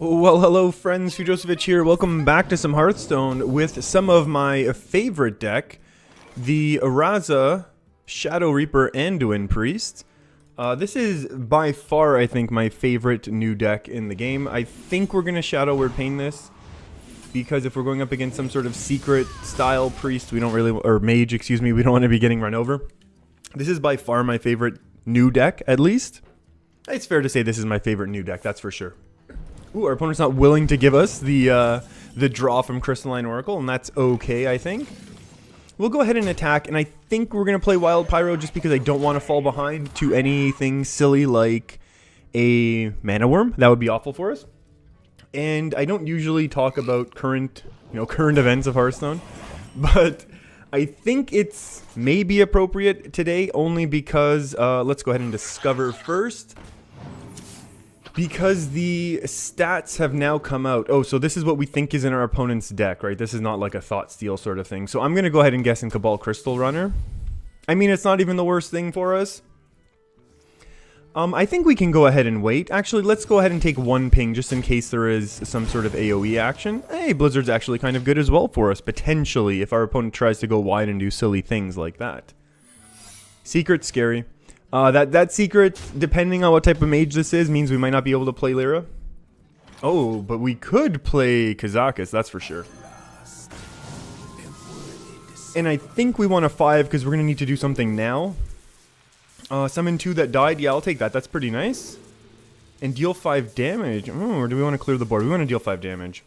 Well, hello friends, Fujosevich here. Welcome back to some Hearthstone with some of my favorite deck, the Raza Shadowreaper Anduin Priest. This is by far, I think, my favorite new deck in the game. I think we're going to Shadow Word Pain this, because if we're going up against some sort of secret style priest, we don't really, or mage, excuse me, we don't want to be getting run over. This is by far my favorite new deck, at least. It's fair to say this is my favorite new deck, that's for sure. Ooh, our opponent's not willing to give us the draw from Crystalline Oracle, and that's okay, I think. We'll go ahead and attack, and I think we're going to play Wild Pyro just because I don't want to fall behind to anything silly like a Mana Worm. That would be awful for us. And I don't usually talk about current events of Hearthstone, but I think it's maybe appropriate today only because, let's go ahead and discover first. Because the stats have now come out. Oh, so this is what we think is in our opponent's deck, right? This is not like a Thought Steal sort of thing. So I'm going to go ahead and guess in Cabal Crystal Runner. I mean, it's not even the worst thing for us. I think we can go ahead and wait. Actually, let's go ahead and take one ping just in case there is some sort of AoE action. Hey, Blizzard's actually kind of good as well for us, potentially, if our opponent tries to go wide and do silly things like that. Secret's scary. That secret, depending on what type of mage this is, means we might not be able to play Lyra. Oh, but we could play Kazakus, that's for sure. And I think we want a 5 because we're going to need to do something now. Summon 2 that died, yeah, I'll take that, that's pretty nice. And deal 5 damage. Or do we want to clear the board? We want to deal 5 damage.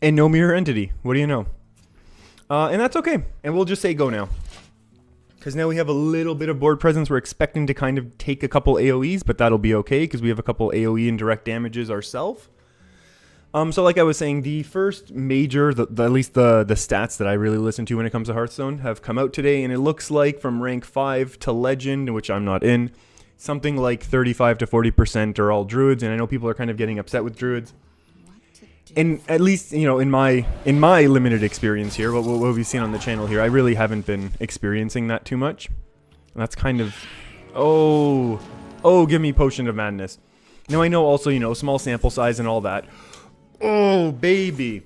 And no mirror entity, what do you know? And that's okay, and we'll just say go now. Because now we have a little bit of board presence. We're expecting to kind of take a couple AoEs, but that'll be okay because we have a couple AoE and direct damages ourselves. So like I was saying, the first major, at least the stats that I really listen to when it comes to Hearthstone have come out today, and it looks like from rank 5 to Legend, which I'm not in, something like 35 to 40% are all Druids, and I know people are kind of getting upset with Druids. And at least, you know, in my limited experience here, what we've seen on the channel here, I really haven't been experiencing that too much. And that's kind of... Oh, give me Potion of Madness. Now, I know also, you know, small sample size and all that. Oh, baby.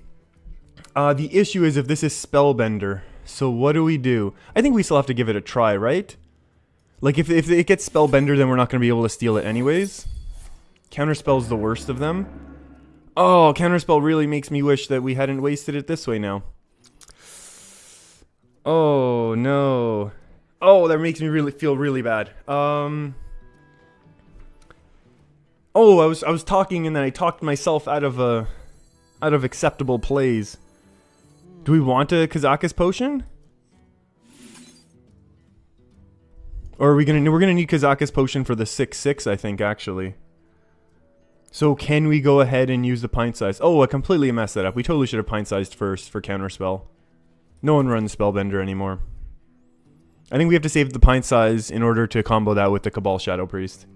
The issue is if this is Spellbender. So what do we do? I think we still have to give it a try, right? Like, if it gets Spellbender, then we're not going to be able to steal it anyways. Counterspell's the worst of them. Oh, Counterspell really makes me wish that we hadn't wasted it this way now. Oh, no. Oh, that makes me really feel really bad. Oh, I was talking and then I talked myself out of acceptable plays. Do we want a Kazakus potion? Or are we're gonna need Kazakus potion for the 6/6, I think, actually. So can we go ahead and use the pint size? Oh, I completely messed that up. We totally should have pint sized first for counterspell. No one runs Spellbender anymore. I think we have to save the pint size in order to combo that with the Cabal Shadow Priest.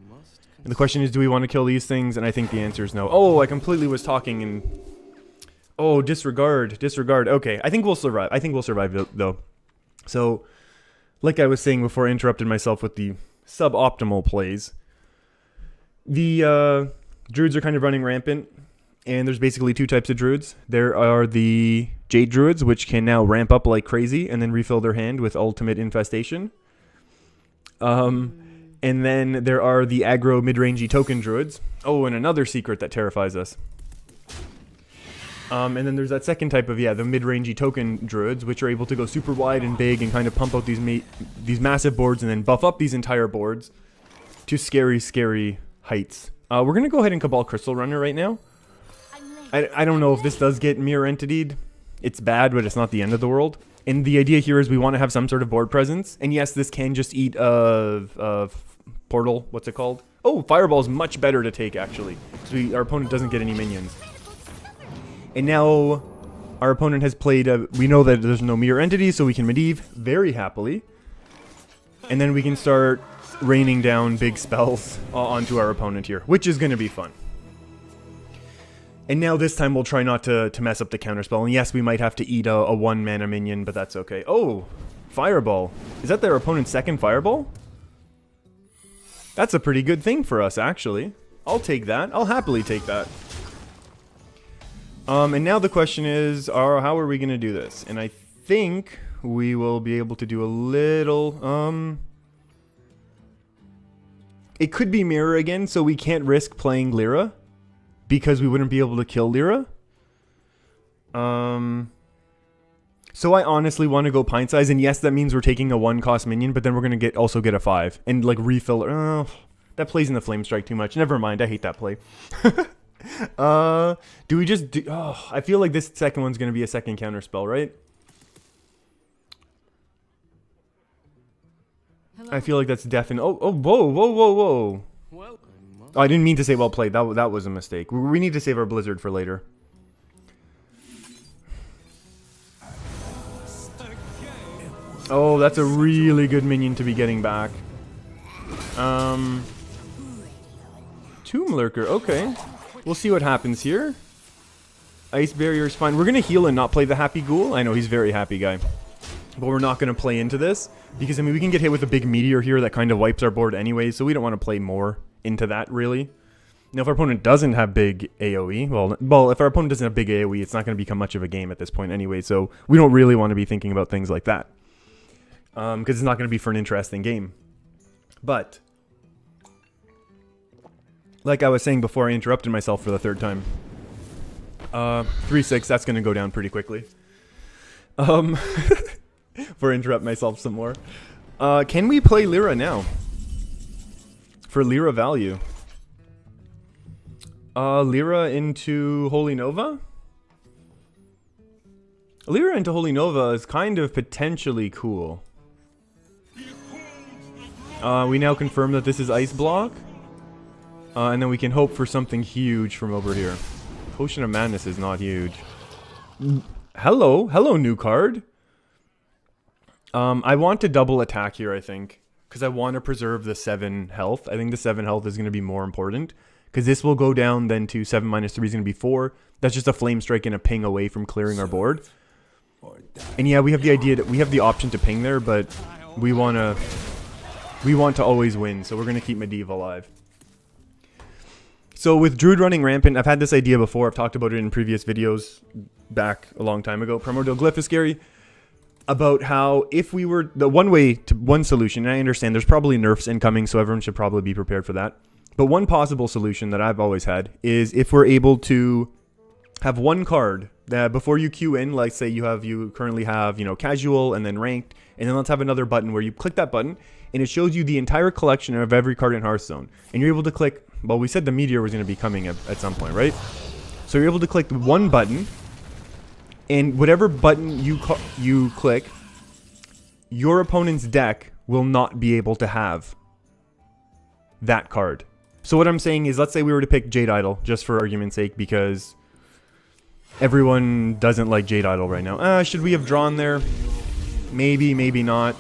And the question is, do we want to kill these things? And I think the answer is no. Oh, I completely was talking and... Oh, disregard. Okay, I think we'll survive. Though. So, like I was saying before I interrupted myself with the suboptimal plays. The, Druids are kind of running rampant, and there's basically 2 types of Druids. There are the Jade Druids, which can now ramp up like crazy and then refill their hand with Ultimate Infestation. And then there are the aggro mid-rangey token Druids. Oh, and another secret that terrifies us. And then there's that second type of, the mid-rangey token Druids, which are able to go super wide and big and kind of pump out these massive boards and then buff up these entire boards to scary, scary heights. We're going to go ahead and Cabal Crystal Runner right now. I don't know if this does get mirror entity'd. It's bad, but it's not the end of the world. And the idea here is we want to have some sort of board presence. And yes, this can just eat Portal. What's it called? Oh, Fireball's much better to take, actually. So our opponent doesn't get any minions. And now our opponent has played... we know that there's no mirror entity, so we can Medivh very happily. And then we can start... raining down big spells onto our opponent here, which is going to be fun. And now this time we'll try not to mess up the counterspell. And yes, we might have to eat a 1 mana minion, but that's okay. Oh, Fireball. Is that their opponent's second Fireball? That's a pretty good thing for us, actually. I'll take that. I'll happily take that. And now the question is, how are we going to do this? And I think we will be able to do a little, it could be Mirror again, so we can't risk playing Lyra, because we wouldn't be able to kill Lyra. So I honestly want to go Pint Size, and yes, that means we're taking a 1-cost minion, but then we're going to also get a 5, and like refill. That plays in the Flame Strike too much. Never mind, I hate that play. Do we just do... Oh, I feel like this second one's going to be a second counter spell, right? Hello? I feel like that's definite. Oh, whoa. Oh, I didn't mean to say well played. That was a mistake. We need to save our Blizzard for later. Oh, that's a really good minion to be getting back. Tomb Lurker, okay. We'll see what happens here. Ice Barrier is fine. We're going to heal and not play the Happy Ghoul. I know, he's a very happy guy. But we're not going to play into this. Because, I mean, we can get hit with a big meteor here that kind of wipes our board anyway. So we don't want to play more into that, really. Now, if our opponent doesn't have big AoE, well, if our opponent doesn't have big AoE, it's not going to become much of a game at this point anyway. So we don't really want to be thinking about things like that. Because it's not going to be for an interesting game. But... like I was saying before I interrupted myself for the third time. 3-6, that's going to go down pretty quickly. For interrupt myself some more. Can we play Lyra now? For Lyra value. Lyra into Holy Nova? Lyra into Holy Nova is kind of potentially cool. We now confirm that this is Ice Block. And then we can hope for something huge from over here. Potion of Madness is not huge. Hello new card. I want to double attack here, I think. Because I want to preserve the 7 health. I think the 7 health is going to be more important. Because this will go down then to 7 minus 3 is going to be 4. That's just a Flame Strike and a ping away from clearing our board. And yeah, we have the idea that we have the option to ping there, but we want to always win. So we're going to keep Medivh alive. So with Druid running rampant, I've had this idea before. I've talked about it in previous videos back a long time ago. Primordial Glyph is scary. About how if we were... one solution, and I understand there's probably nerfs incoming, so everyone should probably be prepared for that. But one possible solution that I've always had is if we're able to have one card that before you queue in, like say you currently have, casual and then ranked, and then let's have another button where you click that button and it shows you the entire collection of every card in Hearthstone. And you're able to click... Well, we said the meteor was going to be coming at some point, right? So you're able to click one button, and whatever button you click, your opponent's deck will not be able to have that card. So what I'm saying is, let's say we were to pick Jade Idol, just for argument's sake, because everyone doesn't like Jade Idol right now. Should we have drawn there? Maybe, maybe not.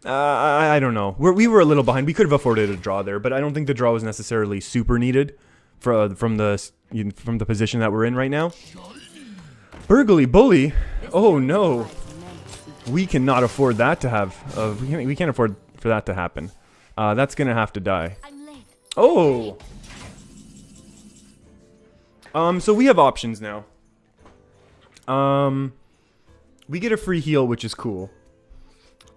I don't know. We were a little behind. We could have afforded a draw there, but I don't think the draw was necessarily super needed from the position that we're in right now. Burgly Bully. Oh no, we cannot afford that to have. We can't afford for that to happen. That's gonna have to die. Oh. So we have options now. We get a free heal, which is cool.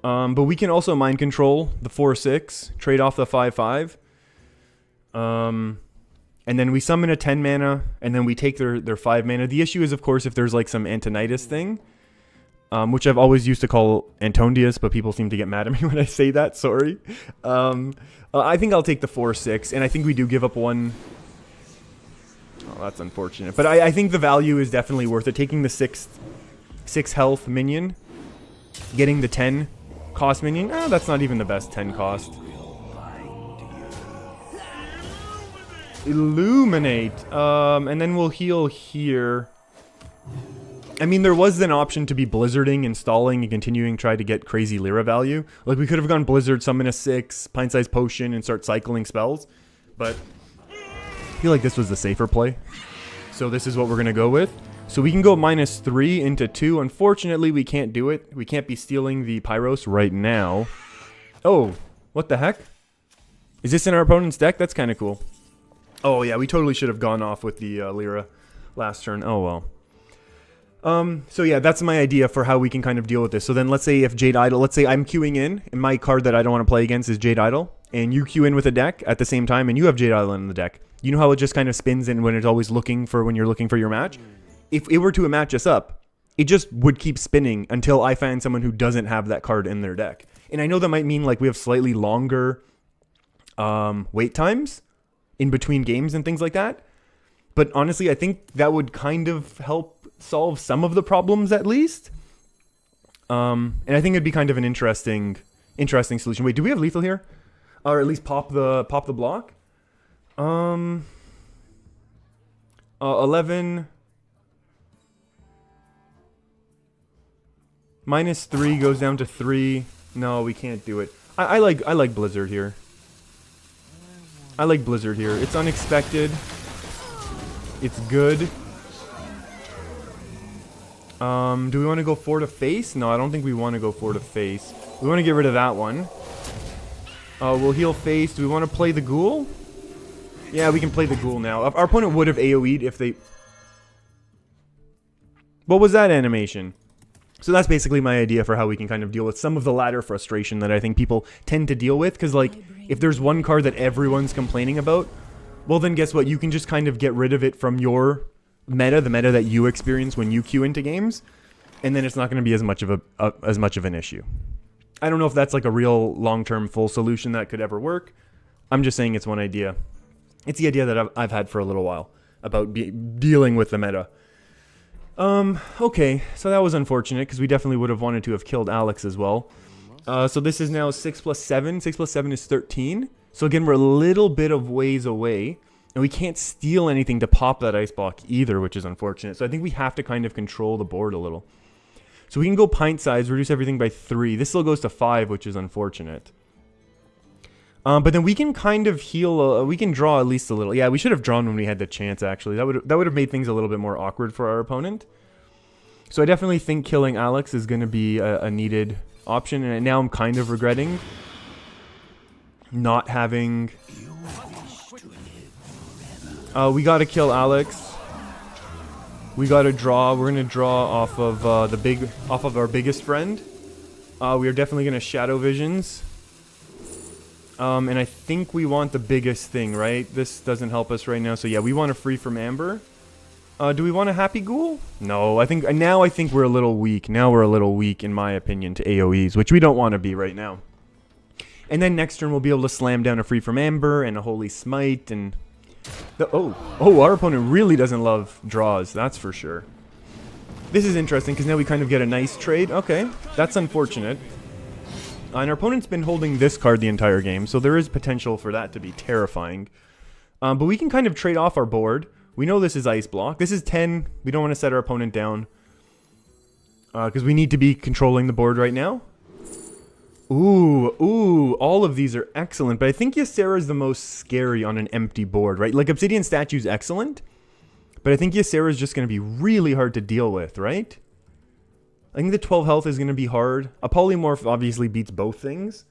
But we can also mind control the 4/6, trade off the 5/5. And then we summon a 10 mana, and then we take their 5 mana. The issue is, of course, if there's like some Antonidas thing, which I've always used to call Antondius, but people seem to get mad at me when I say that, sorry. I think I'll take the 4/6, and I think we do give up one. Oh, that's unfortunate. But I think the value is definitely worth it. Taking the 6 health minion, getting the 10 cost minion. That's not even the best 10 cost. Illuminate. And then we'll heal here. I mean, there was an option to be blizzarding, installing, and continuing try to get crazy Lyra value. Like, we could have gone Blizzard, summon a 6, pint-sized potion, and start cycling spells. But I feel like this was the safer play. So this is what we're going to go with. So we can go -3 into 2. Unfortunately, we can't do it. We can't be stealing the Pyros right now. Oh, What the heck? Is this in our opponent's deck? That's kind of cool. Oh, yeah, we totally should have gone off with the Lyra last turn. Oh, well. So yeah, that's my idea for how we can kind of deal with this. So then let's say if Jade Idol, let's say I'm queuing in, and my card that I don't want to play against is Jade Idol, and you queue in with a deck at the same time, and you have Jade Idol in the deck. You know how it just kind of spins in when it's always looking for when you're looking for your match? If it were to match us up, it just would keep spinning until I find someone who doesn't have that card in their deck. And I know that might mean like we have slightly longer wait times in between games and things like that. But honestly, I think that would kind of help solve some of the problems at least. And I think it'd be kind of an interesting solution. Wait, do we have lethal here? Or at least pop the block? 11 -3 goes down to 3. No, we can't do it. I like Blizzard here. I like Blizzard here. It's unexpected. It's good. Do we want to go 4 to face? No, I don't think we want to go 4 to face. We want to get rid of that one. We'll heal face. Do we want to play the ghoul? Yeah, we can play the ghoul now. Our opponent would have AoE'd if they... What was that animation? So that's basically my idea for how we can kind of deal with some of the ladder frustration that I think people tend to deal with. Because, like, if there's one card that everyone's complaining about, well, then guess what? You can just kind of get rid of it from your meta, the meta that you experience when you queue into games, and then it's not going to be as much of an issue. I don't know if that's like a real long-term full solution that could ever work. I'm just saying it's one idea. It's the idea that I've had for a little while about dealing with the meta. Okay, so that was unfortunate because we definitely would have wanted to have killed Alex as well. So this is now 6 + 7. 6 + 7 is 13. So again, we're a little bit of ways away. And we can't steal anything to pop that ice block either, which is unfortunate. So I think we have to kind of control the board a little. So we can go pint size, reduce everything by 3. This still goes to 5, which is unfortunate. But then we can kind of heal, we can draw at least a little. Yeah, we should have drawn when we had the chance, actually. That would have made things a little bit more awkward for our opponent. So I definitely think killing Alex is going to be a needed option. And now I'm kind of regretting not having... we got to kill Alex. We got to draw. We're going to draw off of our biggest friend. We are definitely going to Shadow Visions. And I think we want the biggest thing, right? This doesn't help us right now. So yeah, we want to free from Amber. Do we want a Happy Ghoul? No, I think we're a little weak. Now we're a little weak, in my opinion, to AoEs, which we don't want to be right now. And then next turn we'll be able to slam down a free from Amber and a Holy Smite and... our opponent really doesn't love draws, that's for sure. This is interesting because now we kind of get a nice trade. Okay, that's unfortunate. And our opponent's been holding this card the entire game, so there is potential for that to be terrifying. But we can kind of trade off our board. We know this is Ice Block. This is 10. We don't want to set our opponent down. Because we need to be controlling the board right now. Ooh, all of these are excellent. But I think Ysera is the most scary on an empty board, right? Like, Obsidian Statue's excellent. But I think Ysera is just going to be really hard to deal with, right? I think the 12 health is going to be hard. A Polymorph obviously beats both things.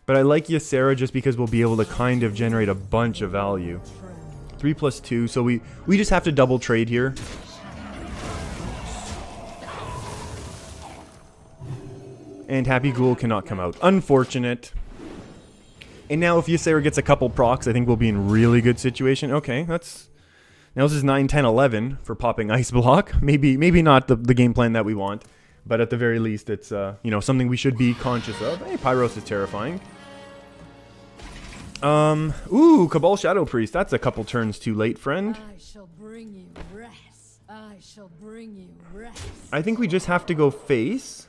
But I like Ysera just because we'll be able to kind of generate a bunch of value. 3 + 2, so we just have to double trade here. And Happy Ghoul cannot come out. Unfortunate. And now if Ysera gets a couple procs, I think we'll be in really good situation. Okay, that's... Now this is 9, 10, 11 for popping Ice Block. Maybe not the game plan that we want. But at the very least, it's something we should be conscious of. Hey, Pyros is terrifying. Cabal Shadow Priest. That's a couple turns too late, friend. I shall bring you rest. I shall bring you rest. I think we just have to go face.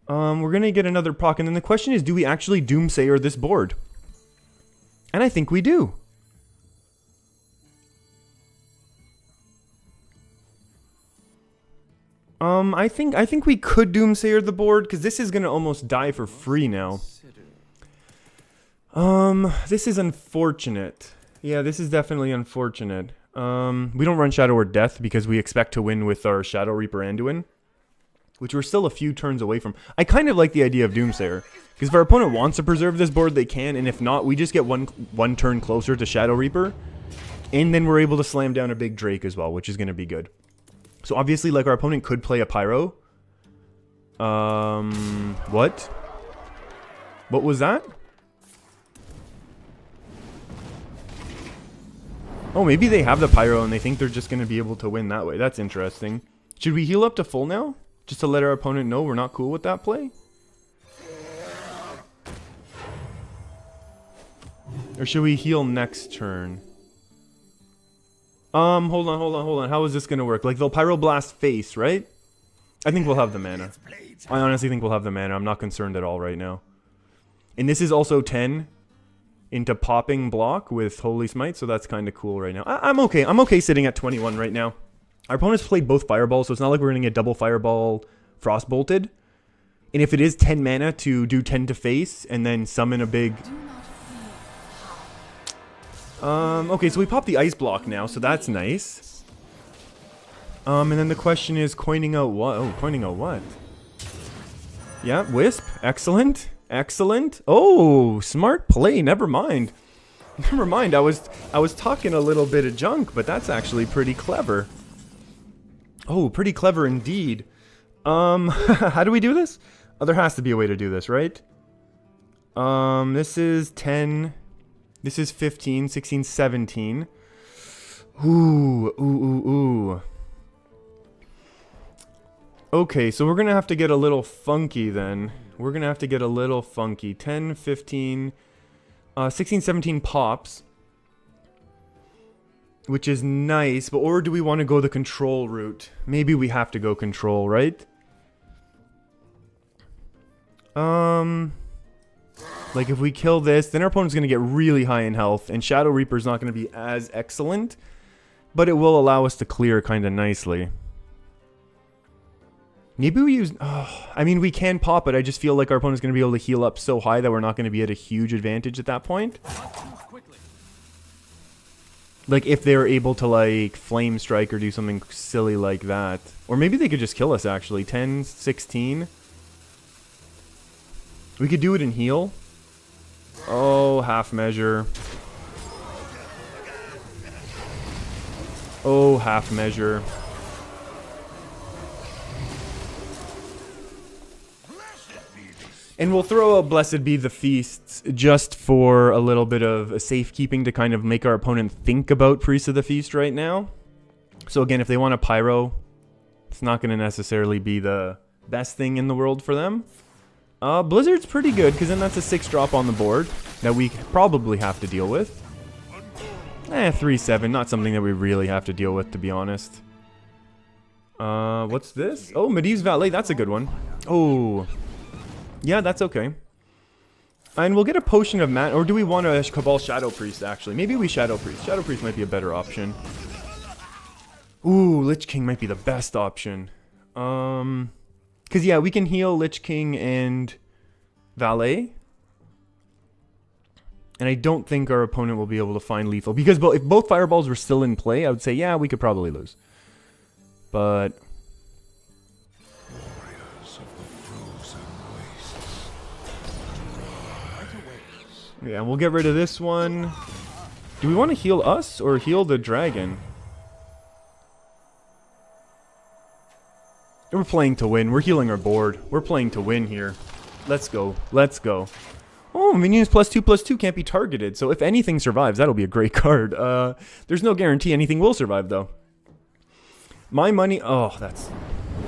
We're gonna get another proc, and then the question is, do we actually Doomsayer this board? And I think we do. I think we could Doomsayer the board, because this is gonna almost die for free now. This is unfortunate. Yeah, this is definitely unfortunate. We don't run Shadow or Death because we expect to win with our Shadowreaper Anduin. which we're still a few turns away from. I kind of like the idea of Doomsayer, because if our opponent wants to preserve this board, they can, and if not, we just get one turn closer to Shadow Reaper, and then we're able to slam down a big Drake as well, which is going to be good. So obviously, like, our opponent could play a Pyro. What? What was that? Oh, maybe they have the Pyro and they think they're just going to be able to win that way. That's interesting. Should we heal up to full now? Just to let our opponent know we're not cool with that play? Or should we heal next turn? Hold on. How is this going to work? Like, they'll Pyroblast face, right? I think we'll have the mana. I honestly think we'll have the mana. I'm not concerned at all right now. And this is also 10 into popping block with Holy Smite, so that's kind of cool right now. I'm okay. I'm okay sitting at 21 right now. Our opponents played both Fireballs, so it's not like we're going to get double Fireball Frostbolted. And if it is 10 mana to do 10 to face and then summon a big... okay, so we pop the Ice Block now, so that's nice. And then the question is coining out what? Oh, coining out what? Yeah, Wisp. Excellent. Excellent. Oh, smart play. Never mind. Never mind. I was talking a little bit of junk, but that's actually pretty clever. Oh, pretty clever indeed. How do we do this? Oh, there has to be a way to do this, right? This is 10. This is 15, 16, 17. Ooh. Okay, so we're going to have to get a little funky then. We're going to have to get a little funky. 10, 15, 16, 17 pops. Which is nice, but or do we want to go the control route? Maybe we have to go control, right? Like if we kill this, then our opponent's going to get really high in health, and Shadow Reaper's not going to be as excellent, but it will allow us to clear kind of nicely. Maybe we use... Oh, I mean, we can pop it. I just feel like our opponent's going to be able to heal up so high that we're not going to be at a huge advantage at that point. Like, if they're able to, like, Flame Strike or do something silly like that. Or maybe they could just kill us, actually. 10, 16. We could do it in heal. Oh, half measure. Oh, half measure. And we'll throw a Blessed Be the Feasts just for a little bit of safekeeping to kind of make our opponent think about Priest of the Feast right now. So again, if they want a Pyro, it's not going to necessarily be the best thing in the world for them. Blizzard's pretty good, because then that's a 6-drop on the board that we probably have to deal with. 3-7, not something that we really have to deal with, to be honest. What's this? Oh, Medivh's Valet, that's a good one. Oh... Yeah, that's okay. And we'll get a Potion of Mana, or do we want a Cabal Shadow Priest, actually? Maybe we Shadow Priest. Shadow Priest might be a better option. Ooh, Lich King might be the best option. Because, yeah, we can heal Lich King and Valet. And I don't think our opponent will be able to find lethal. Because if both Fireballs were still in play, I would say, yeah, we could probably lose. But... yeah, we'll get rid of this one. Do we want to heal us or heal the dragon? We're playing to win. We're healing our board. We're playing to win here. Let's go. Let's go. Oh, minions +2/+2 can't be targeted. So if anything survives, that'll be a great card. There's no guarantee anything will survive, though. My money... oh, that's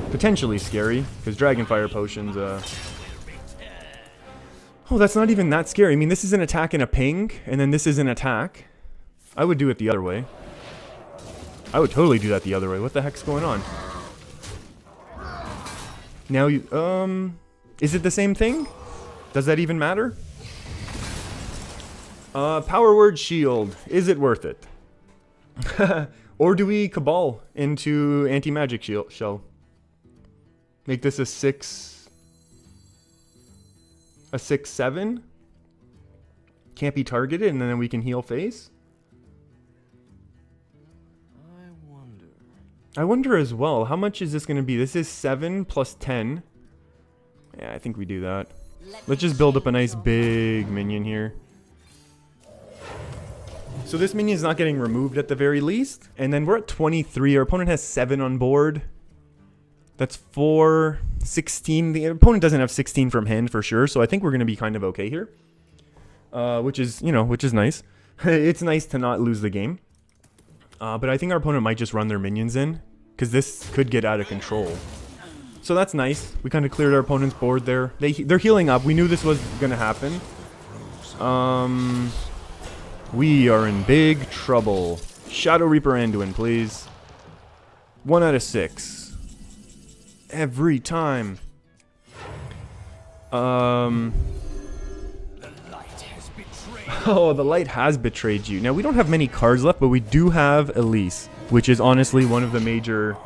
potentially scary. Because Dragonfire Potions... oh, that's not even that scary. I mean, this is an attack and a ping, and then this is an attack. I would do it the other way. I would totally do that the other way. What the heck's going on? Now you, is it the same thing? Does that even matter? Power Word Shield. Is it worth it? Or do we Cabal into Anti-Magic Shell? Make this a 6... a 6/7 can't be targeted, and then we can heal face. I wonder as well, how much is this going to be? This is 7 plus 10. Yeah, I think we do that. Let's just build up a nice big minion here. So this minion is not getting removed at the very least. And then we're at 23. Our opponent has 7 on board. That's 4, 16. The opponent doesn't have 16 from hand for sure. So I think we're going to be kind of okay here. Which is, you know, which is nice. It's nice to not lose the game. But I think our opponent might just run their minions in. Because this could get out of control. So that's nice. We kind of cleared our opponent's board there. They're healing up. We knew this was going to happen. We are in big trouble. Shadowreaper Anduin, please. 1 out of 6. Every time. Oh, the light has betrayed you. Now, we don't have many cards left, but we do have Elise, which is honestly one of the major...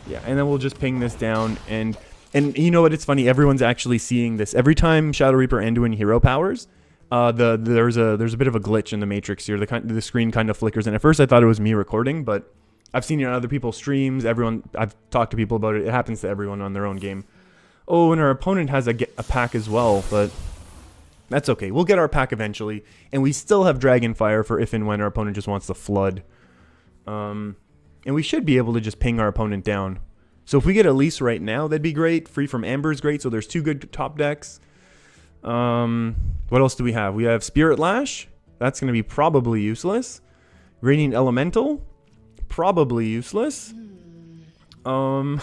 Yeah, and then we'll just ping this down, and you know what, it's funny, everyone's actually seeing this. Every time Shadowreaper Anduin hero powers, there's a bit of a glitch in the matrix here. The screen kind of flickers, and at first I thought it was me recording, but I've seen it on other people's streams. I've talked to people about it. It happens to everyone on their own game. Oh, and our opponent has a pack as well, but that's okay. We'll get our pack eventually, and we still have Dragonfire for if and when our opponent just wants to flood. And we should be able to just ping our opponent down. So if we get Elise right now, that'd be great. Free from Amber is great, so there's 2 good top decks. What else do we have? We have Spirit Lash. That's going to be probably useless. Radiant Elemental. Probably useless. So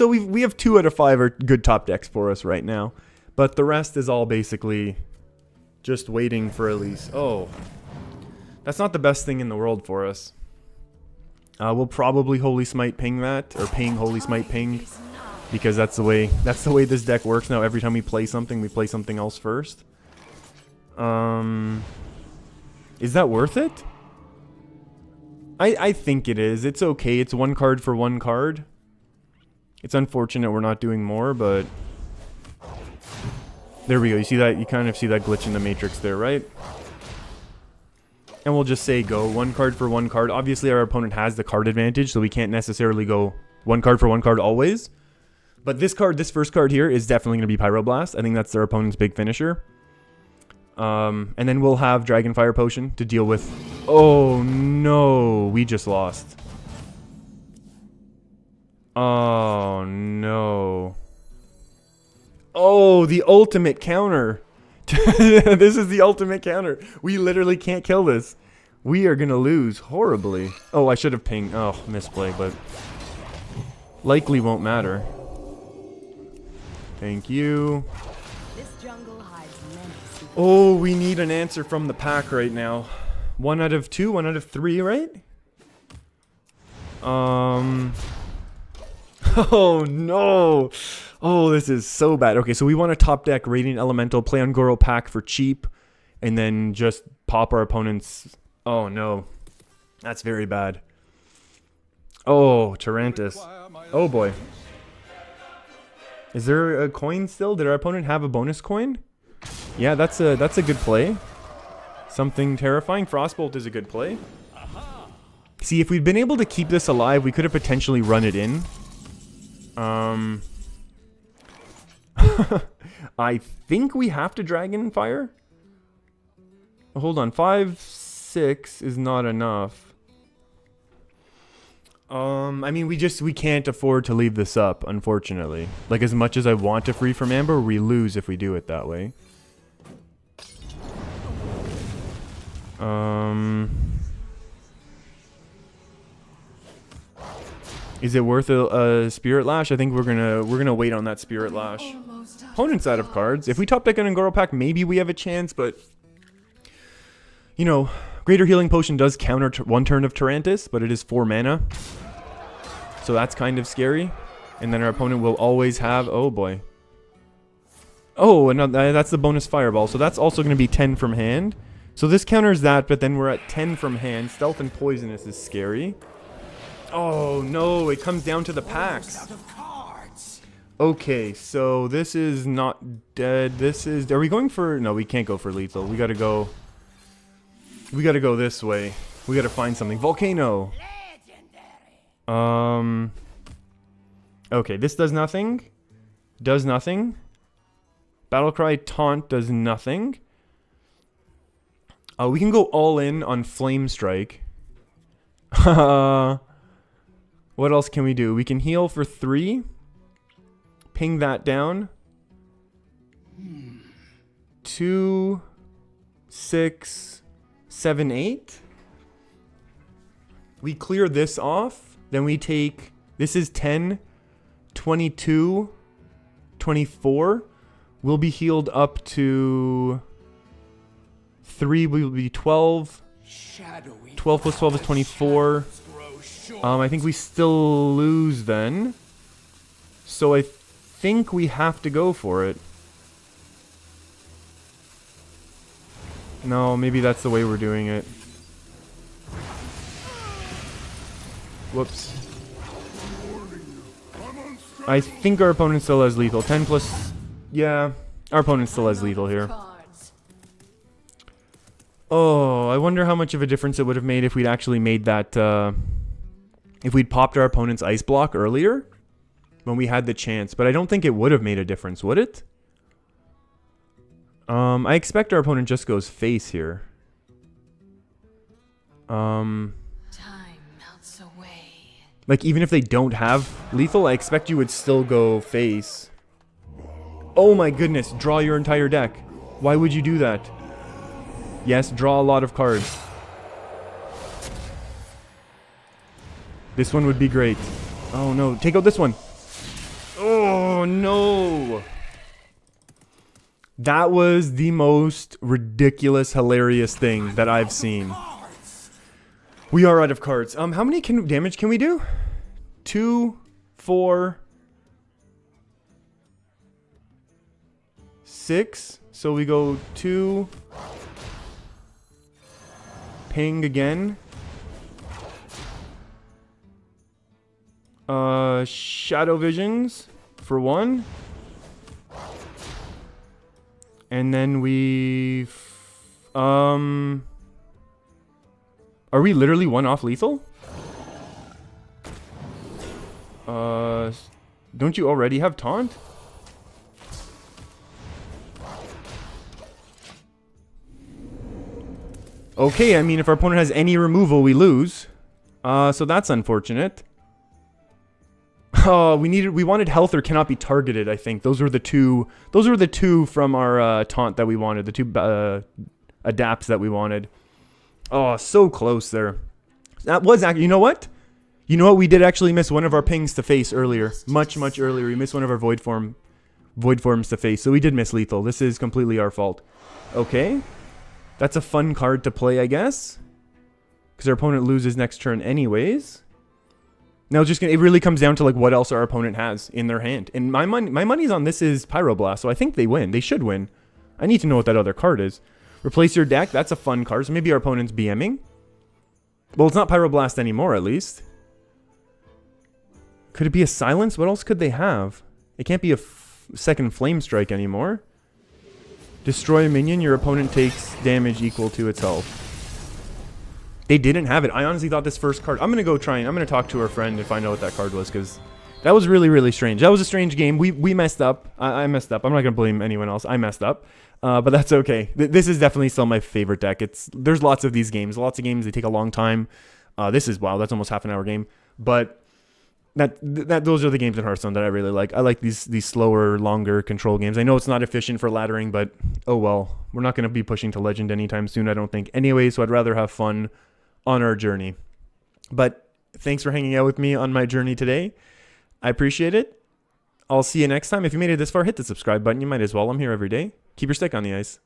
we have 2 out of 5 are good top decks for us right now. But the rest is all basically just waiting for Elise. Oh, that's not the best thing in the world for us. We'll probably Holy Smite ping that, or ping Holy Smite ping, because that's the way this deck works now. Every time we play something else first. Is that worth it? I think it is. It's okay. It's 1 card for 1 card. It's unfortunate we're not doing more, but there we go. You see that? You kind of see that glitch in the matrix there, right? And we'll just say go 1 card for 1 card. Obviously, our opponent has the card advantage, so we can't necessarily go 1 card for 1 card always. But this first card here, is definitely going to be Pyroblast. I think that's their opponent's big finisher. And then we'll have Dragonfire Potion to deal with. Oh no, we just lost. Oh no. Oh, the ultimate counter. This is the ultimate counter. We literally can't kill this. We are going to lose horribly. Oh, I should have pinged. Oh, misplay, but likely won't matter. Thank you. This jungle hides many secrets. Oh, we need an answer from the pack right now. 1 out of 2, 1 out of 3, right? Oh, no. Oh, this is so bad. Okay, so we want to top deck Radiant Elemental, play on Goro Pack for cheap, and then just pop our opponent's... Oh, no. That's very bad. Oh, Tarantus. Oh, boy. Is there a coin still? Did our opponent have a bonus coin? Yeah, that's a good play. Something terrifying. Frostbolt is a good play. See, if we'd been able to keep this alive, we could have potentially run it in. I think we have to Dragonfire. Hold on, 5, 6 is not enough. I mean, we can't afford to leave this up, unfortunately. Like, as much as I want to free from Amber, we lose if we do it that way. Is it worth a Spirit Lash? I think we're gonna wait on that Spirit Lash. Opponent's out of cards. If we top deck an Angoro pack, maybe we have a chance, but you know, Greater Healing Potion does counter 1 turn of Tarantus, but it is 4 mana. So that's kind of scary. And then our opponent will always have... Oh, boy. Oh, and that's the bonus Fireball. So that's also going to be 10 from hand. So this counters that, but then we're at 10 from hand. Stealth and Poisonous is scary. Oh, no. It comes down to the packs. Okay, so this is not dead. This is... Are we going for... No, we can't go for lethal. We got to go... We got to go this way. We got to find something. Volcano. Okay, this does nothing. Does nothing. Battlecry Taunt does nothing. We can go all in on Flame Strike. What else can we do? We can heal for 3. Ping that down. 2, 6, 7, 8. We clear this off. Then we take... This is 10, 22, 24. We'll be healed up to... 3 will be 12. 12 plus 12 is 24. I think we still lose then. So I think we have to go for it. No, maybe that's the way we're doing it. Whoops. I think our opponent still has lethal. 10 plus... Yeah, our opponent still has lethal here. Oh, I wonder how much of a difference it would have made if we'd actually made that... if we'd popped our opponent's ice block earlier when we had the chance. But I don't think it would have made a difference, would it? I expect our opponent just goes face here. Time melts away. Like, even if they don't have lethal, I expect you would still go face. Oh my goodness, draw your entire deck. Why would you do that? Yes, draw a lot of cards. This one would be great. Oh no, take out this one. Oh no. That was the most ridiculous, hilarious thing that I've seen. We are out of cards. How many damage can we do? 2, 4, 6. So we go 2. Ping again. Shadow Visions for 1. And then we... Are we literally 1 off lethal? Don't you already have taunt? Okay, I mean, if our opponent has any removal, we lose. So that's unfortunate. Oh, we wanted health or cannot be targeted, I think. Those were the two from our taunt that we wanted, the 2 adapts that we wanted. Oh, so close there. That was actually, you know what? We did actually miss one of our pings to face earlier. Much earlier. We missed one of our void forms to face. So we did miss lethal. This is completely our fault. Okay. That's a fun card to play, I guess. Because our opponent loses next turn anyways. Now it really comes down to like what else our opponent has in their hand. And my money's on this is Pyroblast, so I think they win. They should win. I need to know what that other card is. Replace your deck. That's a fun card. So maybe our opponent's BMing. Well, it's not Pyroblast anymore, at least. Could it be a Silence? What else could they have? It can't be a second Flame Strike anymore. Destroy a minion. Your opponent takes damage equal to its health. They didn't have it. I honestly thought this first card... I'm going to go try and... I'm going to talk to our friend and find out what that card was, because that was really strange. That was a strange game. We messed up. I messed up. I'm not going to blame anyone else. I messed up. But that's okay. This is definitely still my favorite deck. There's lots of these games. Lots of games, they take a long time. This is... Wow, that's almost half an hour game. But... those are the games in Hearthstone that I really like. I like these slower, longer control games. I know it's not efficient for laddering, but oh well. We're not going to be pushing to Legend anytime soon, I don't think. Anyway, so I'd rather have fun on our journey. But thanks for hanging out with me on my journey today. I appreciate it. I'll see you next time. If you made it this far, hit the subscribe button. You might as well. I'm here every day. Keep your stick on the ice.